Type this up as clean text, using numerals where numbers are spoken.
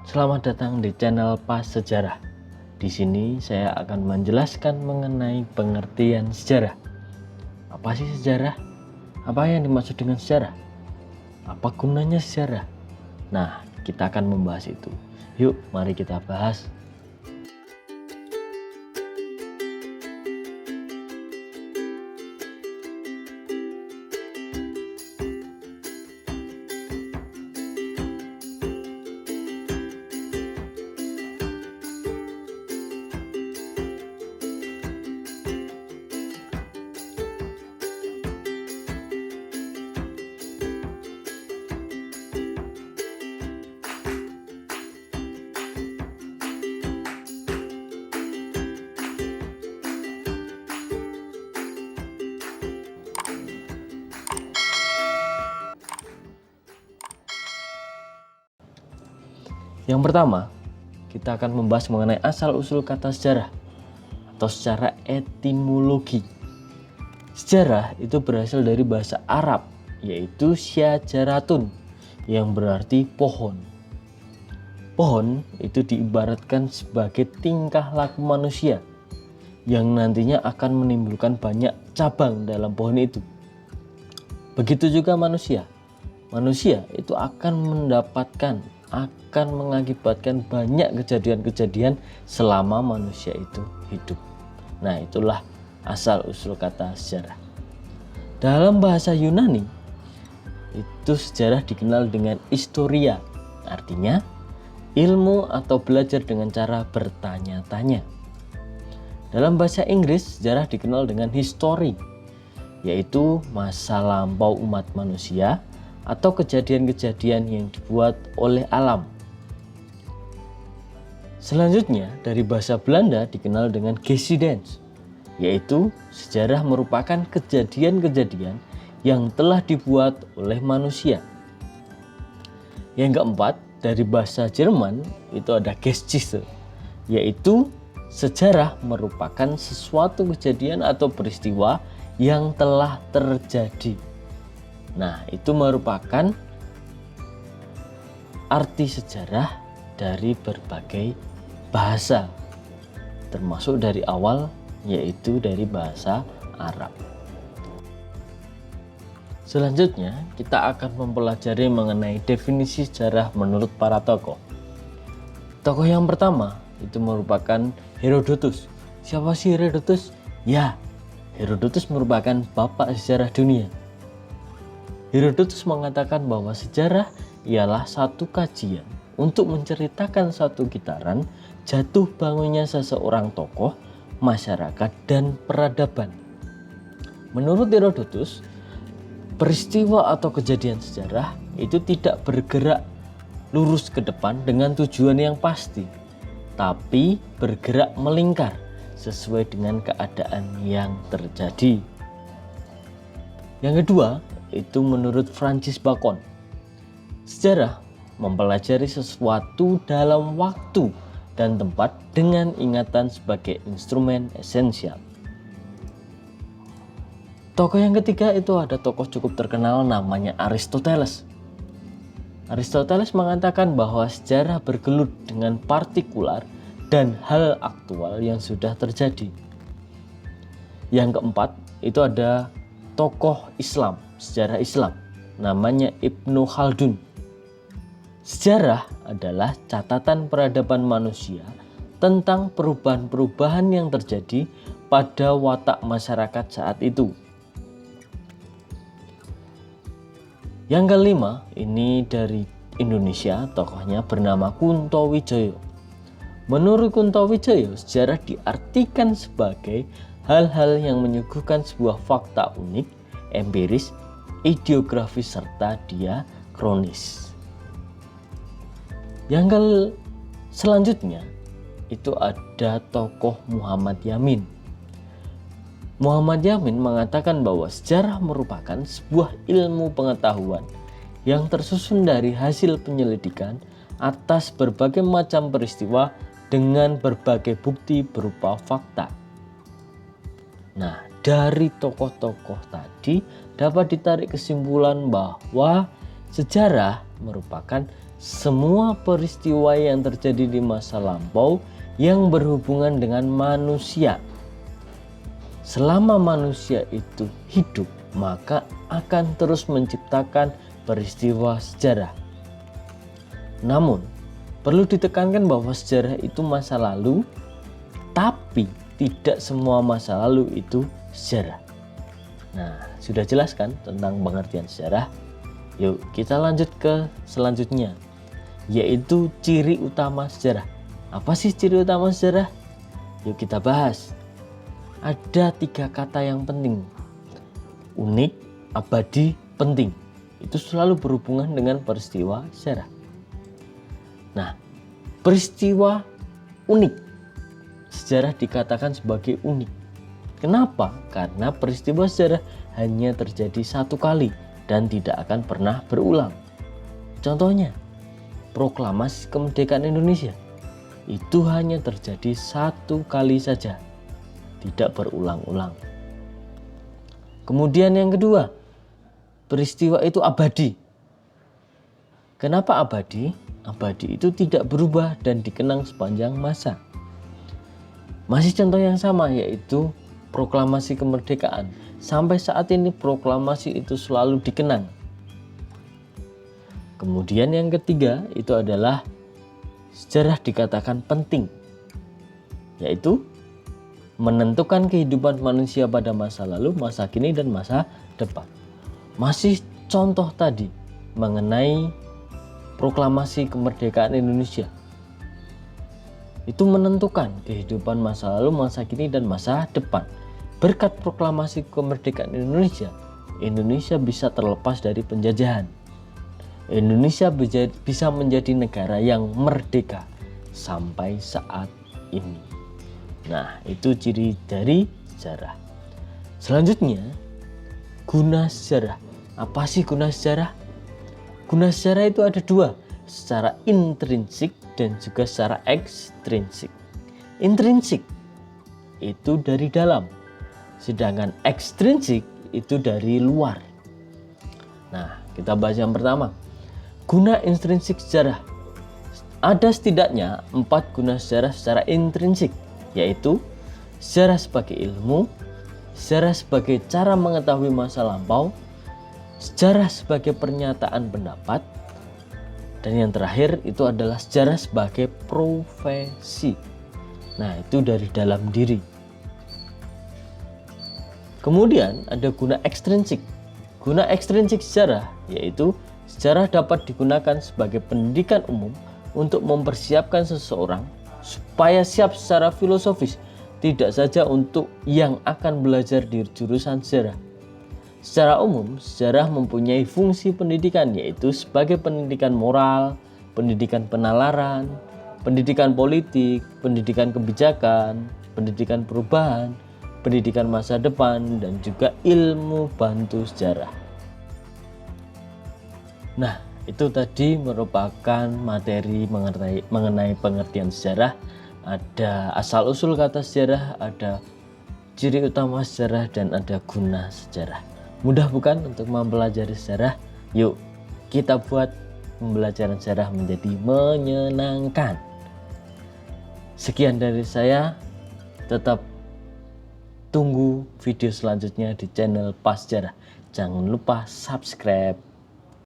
Selamat datang di channel Pas Sejarah. Di sini saya akan menjelaskan mengenai pengertian sejarah. Apa sih sejarah? Apa yang dimaksud dengan sejarah? Apa gunanya sejarah? Nah, kita akan membahas itu. Yuk, mari kita bahas. Yang pertama, kita akan membahas mengenai asal-usul kata sejarah atau secara etimologi. Sejarah itu berasal dari bahasa Arab, yaitu syajaratun, yang berarti pohon. Pohon itu diibaratkan sebagai tingkah laku manusia yang nantinya akan menimbulkan banyak cabang dalam pohon itu. Begitu juga manusia. Manusia itu akan mengakibatkan banyak kejadian-kejadian selama manusia itu hidup. Nah, itulah asal-usul kata sejarah. Dalam bahasa Yunani, itu sejarah dikenal dengan historia, artinya ilmu atau belajar dengan cara bertanya-tanya. Dalam bahasa Inggris, sejarah dikenal dengan history, yaitu masa lampau umat manusia atau kejadian-kejadian yang dibuat oleh alam. Selanjutnya, dari bahasa Belanda dikenal dengan geschiedenis, yaitu sejarah merupakan kejadian-kejadian yang telah dibuat oleh manusia. Yang keempat, dari bahasa Jerman itu ada Geschichte, yaitu sejarah merupakan sesuatu kejadian atau peristiwa yang telah terjadi. Nah, itu merupakan arti sejarah dari berbagai bahasa, termasuk dari awal, yaitu dari bahasa Arab. Selanjutnya, kita akan mempelajari mengenai definisi sejarah menurut para tokoh. Tokoh yang pertama itu merupakan Herodotus. Siapa sih Herodotus? Ya, Herodotus merupakan bapak sejarah dunia. Herodotus mengatakan bahwa sejarah ialah satu kajian untuk menceritakan satu gitaran jatuh bangunnya seseorang tokoh, masyarakat, dan peradaban. Menurut Herodotus, peristiwa atau kejadian sejarah itu tidak bergerak lurus ke depan dengan tujuan yang pasti, tapi bergerak melingkar sesuai dengan keadaan yang terjadi. Yang kedua, itu menurut Francis Bacon. Sejarah mempelajari sesuatu dalam waktu dan tempat dengan ingatan sebagai instrumen esensial. Tokoh yang ketiga itu ada tokoh cukup terkenal namanya Aristoteles. Aristoteles mengatakan bahwa sejarah bergelut dengan partikular dan hal aktual yang sudah terjadi. Yang keempat itu ada tokoh Islam, sejarah Islam, namanya Ibnu Khaldun. Sejarah adalah catatan peradaban manusia tentang perubahan-perubahan yang terjadi pada watak masyarakat saat itu. Yang kelima, ini dari Indonesia, tokohnya bernama Kunto Wijoyo. Menurut Kunto Wijoyo, sejarah diartikan sebagai hal-hal yang menyuguhkan sebuah fakta unik, empiris, ideografis, serta diakronis. Yang selanjutnya itu ada tokoh Muhammad Yamin. Muhammad Yamin mengatakan bahwa sejarah merupakan sebuah ilmu pengetahuan yang tersusun dari hasil penyelidikan atas berbagai macam peristiwa dengan berbagai bukti berupa fakta. Nah, dari tokoh-tokoh tadi dapat ditarik kesimpulan bahwa sejarah merupakan semua peristiwa yang terjadi di masa lampau yang berhubungan dengan manusia. Selama manusia itu hidup, maka akan terus menciptakan peristiwa sejarah. Namun, perlu ditekankan bahwa sejarah itu masa lalu, tapi tidak semua masa lalu itu sejarah. Nah, sudah jelas kan tentang pengertian sejarah? Yuk kita lanjut ke selanjutnya, yaitu ciri utama sejarah. Apa sih ciri utama sejarah? Yuk kita bahas. Ada 3 kata yang penting: unik, abadi, penting. Itu selalu berhubungan dengan peristiwa sejarah. Nah, peristiwa unik, sejarah dikatakan sebagai unik. Kenapa? Karena peristiwa sejarah hanya terjadi 1 kali dan tidak akan pernah berulang. Contohnya, proklamasi kemerdekaan Indonesia itu hanya terjadi 1 kali saja, tidak berulang-ulang. Kemudian yang kedua, peristiwa itu abadi. Kenapa abadi? Abadi itu tidak berubah dan dikenang sepanjang masa. Masih contoh yang sama, yaitu proklamasi kemerdekaan. Sampai saat ini proklamasi itu selalu dikenang. Kemudian yang ketiga itu adalah sejarah dikatakan penting, yaitu menentukan kehidupan manusia pada masa lalu, masa kini, dan masa depan. Masih contoh tadi mengenai proklamasi kemerdekaan Indonesia. Itu menentukan kehidupan masa lalu, masa kini, dan masa depan. Berkat proklamasi kemerdekaan Indonesia, Indonesia bisa terlepas dari penjajahan. Indonesia bisa menjadi negara yang merdeka sampai saat ini. Nah, itu ciri dari sejarah. Selanjutnya, guna sejarah. Apa sih guna sejarah? Guna sejarah itu ada 2, secara intrinsik dan juga secara ekstrinsik. Intrinsik itu dari dalam, sedangkan ekstrinsik itu dari luar. Nah, kita bahas yang pertama, guna intrinsik sejarah. Ada setidaknya 4 guna sejarah secara intrinsik, yaitu sejarah sebagai ilmu, sejarah sebagai cara mengetahui masa lampau, sejarah sebagai pernyataan pendapat, dan yang terakhir itu adalah sejarah sebagai profesi. Nah, itu dari dalam diri. Kemudian ada guna ekstrinsik. Guna ekstrinsik sejarah yaitu sejarah dapat digunakan sebagai pendidikan umum untuk mempersiapkan seseorang supaya siap secara filosofis, tidak saja untuk yang akan belajar di jurusan sejarah. Secara umum, sejarah mempunyai fungsi pendidikan, yaitu sebagai pendidikan moral, pendidikan penalaran, pendidikan politik, pendidikan kebijakan, pendidikan perubahan, pendidikan masa depan, dan juga ilmu bantu sejarah. Nah, itu tadi merupakan materi mengenai pengertian sejarah. Ada asal-usul kata sejarah, ada ciri utama sejarah, dan ada guna sejarah. Mudah bukan untuk mempelajari sejarah? Yuk, kita buat pembelajaran sejarah menjadi menyenangkan. Sekian dari saya, tetap tunggu video selanjutnya di channel Pas Sejarah. Jangan lupa subscribe.